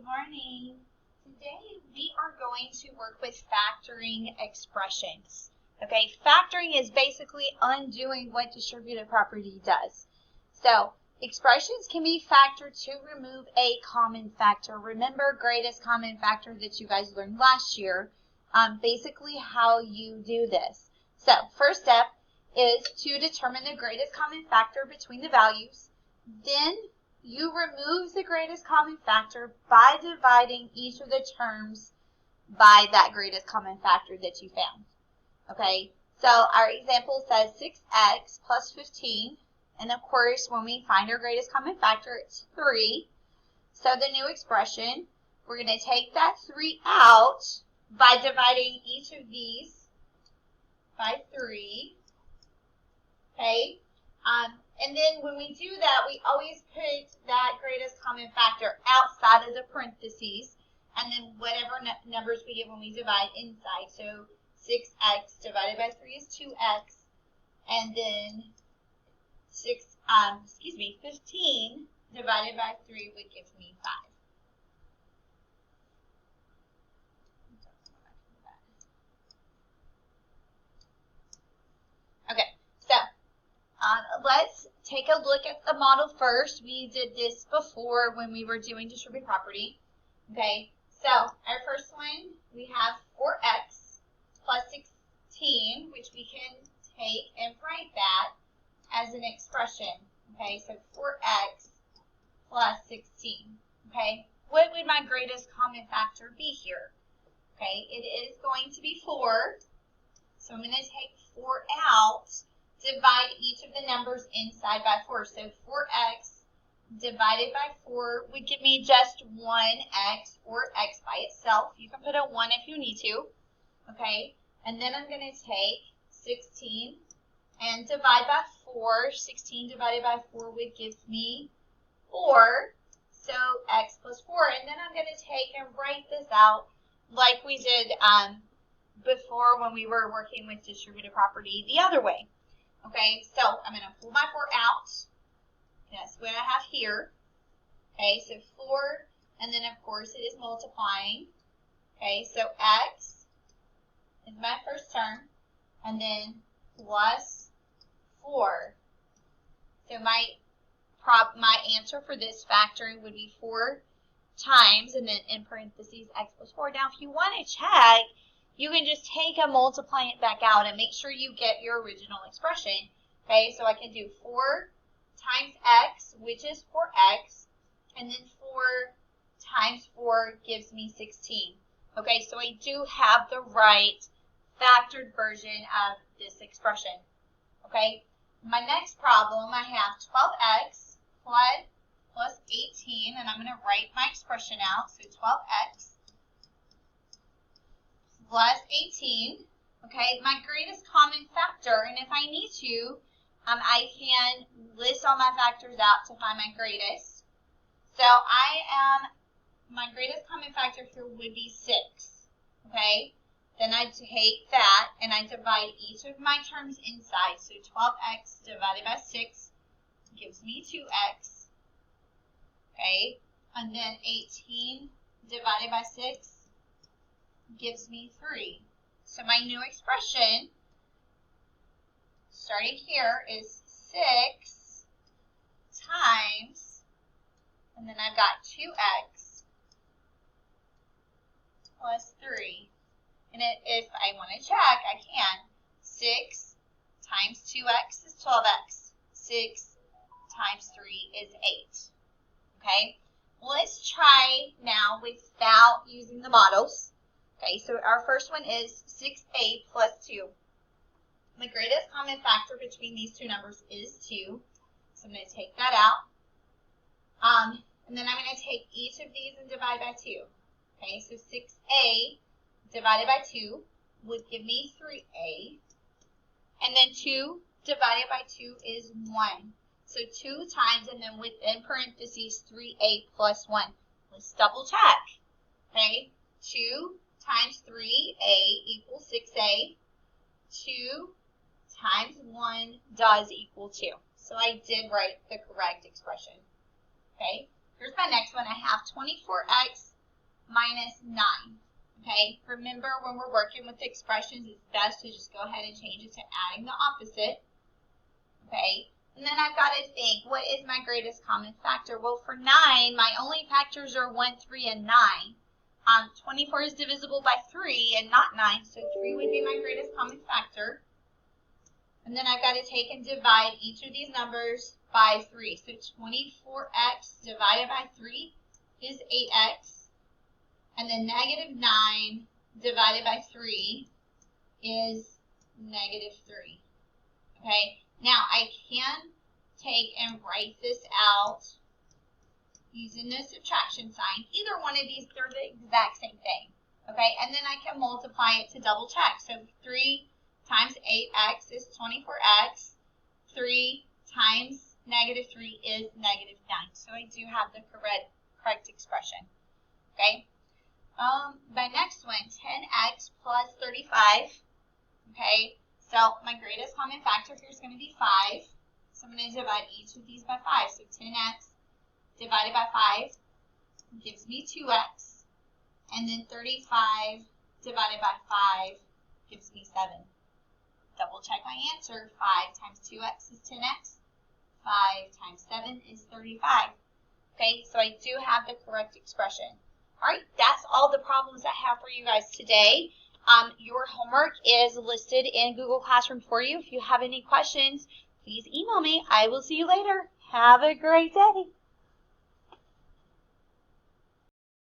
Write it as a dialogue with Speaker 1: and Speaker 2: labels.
Speaker 1: Good morning. Today we are going to work with factoring expressions. Okay, factoring is basically undoing what distributive property does. So expressions can be factored to remove a common factor. Remember greatest common factor that you guys learned last year, basically how you do this. So first step is to determine the greatest common factor between the values. Then you remove the greatest common factor by dividing each of the terms by that greatest common factor that you found. Okay, so our example says 6x plus 15, and of course when we find our greatest common factor it's 3. So the new expression, we're going to take that 3 out by dividing each of these by 3. Okay. And then when we do that, we always put that greatest common factor outside of the parentheses, and then whatever numbers we get when we divide inside. So 6x divided by 3 is 2x, and then 15 divided by 3 would give me 5. Okay, so let's take a look at the model first. We did this before when we were doing distributive property. Okay, so our first one, we have 4x plus 16, which we can take and write that as an expression. Okay, so 4x plus 16. Okay, what would my greatest common factor be here? Okay, it is going to be 4. So I'm going to take 4 out. Divide each of the numbers inside by 4. So 4x divided by 4 would give me just 1x, or x by itself. You can put a 1 if you need to. Okay, and then I'm going to take 16 and divide by 4. 16 divided by 4 would give me 4. So x plus 4. And then I'm going to take and write this out like we did before when we were working with distributive property the other way. Okay, so I'm going to pull my 4 out. That's what I have here. Okay, so 4, and then of course it is multiplying. Okay, so x is my first term, and then plus 4. So my answer for this factoring would be 4 times, and then in parentheses x plus 4. Now if you want to check, you can just take and multiply it back out and make sure you get your original expression. Okay, so I can do 4 times x, which is 4x, and then 4 times 4 gives me 16. Okay, so I do have the right factored version of this expression. Okay, my next problem, I have 12x plus 18, and I'm going to write my expression out. So 12x plus 18, okay, my greatest common factor, and if I need to, I can list all my factors out to find my greatest. So my greatest common factor here would be 6, okay, then I take that and I divide each of my terms inside, so 12x divided by 6 gives me 2x, okay, and then 18 divided by 6 gives me 3. So my new expression, starting here, is 6 times, and then I've got 2x plus 3. And if I want to check, I can. 6 times 2x is 12x. 6 times 3 is 8. Okay, let's try now without using the models. Okay, so our first one is 6a plus 2. The greatest common factor between these two numbers is 2. So I'm going to take that out. And then I'm going to take each of these and divide by 2. Okay, so 6a divided by 2 would give me 3a. And then 2 divided by 2 is 1. So 2 times, and then within parentheses, 3a plus 1. Let's double check. Okay, 2 times 3a equals 6a. 2 times 1 does equal 2. So I did write the correct expression. Okay, here's my next one. I have 24x minus 9. Okay, remember when we're working with expressions, it's best to just go ahead and change it to adding the opposite. Okay, and then I've got to think, what is my greatest common factor? Well, for 9, my only factors are 1, 3, and 9. 24 is divisible by 3 and not 9, so 3 would be my greatest common factor. And then I've got to take and divide each of these numbers by 3. So 24x divided by 3 is 8x. And then negative 9 divided by 3 is negative 3. Okay, now I can take and write this out using the subtraction sign. Either one of these, they're the exact same thing. Okay, and then I can multiply it to double check. So 3 times 8x is 24x. 3 times negative 3 is negative 9. So I do have the correct expression. Okay. My next one, 10x plus 35. Okay, so my greatest common factor here is going to be 5. So I'm going to divide each of these by 5. So 10x divided by 5 gives me 2x. And then 35 divided by 5 gives me 7. Double check my answer. 5 times 2x is 10x. 5 times 7 is 35. Okay, so I do have the correct expression. All right, that's all the problems I have for you guys today. Your homework is listed in Google Classroom for you. If you have any questions, please email me. I will see you later. Have a great day.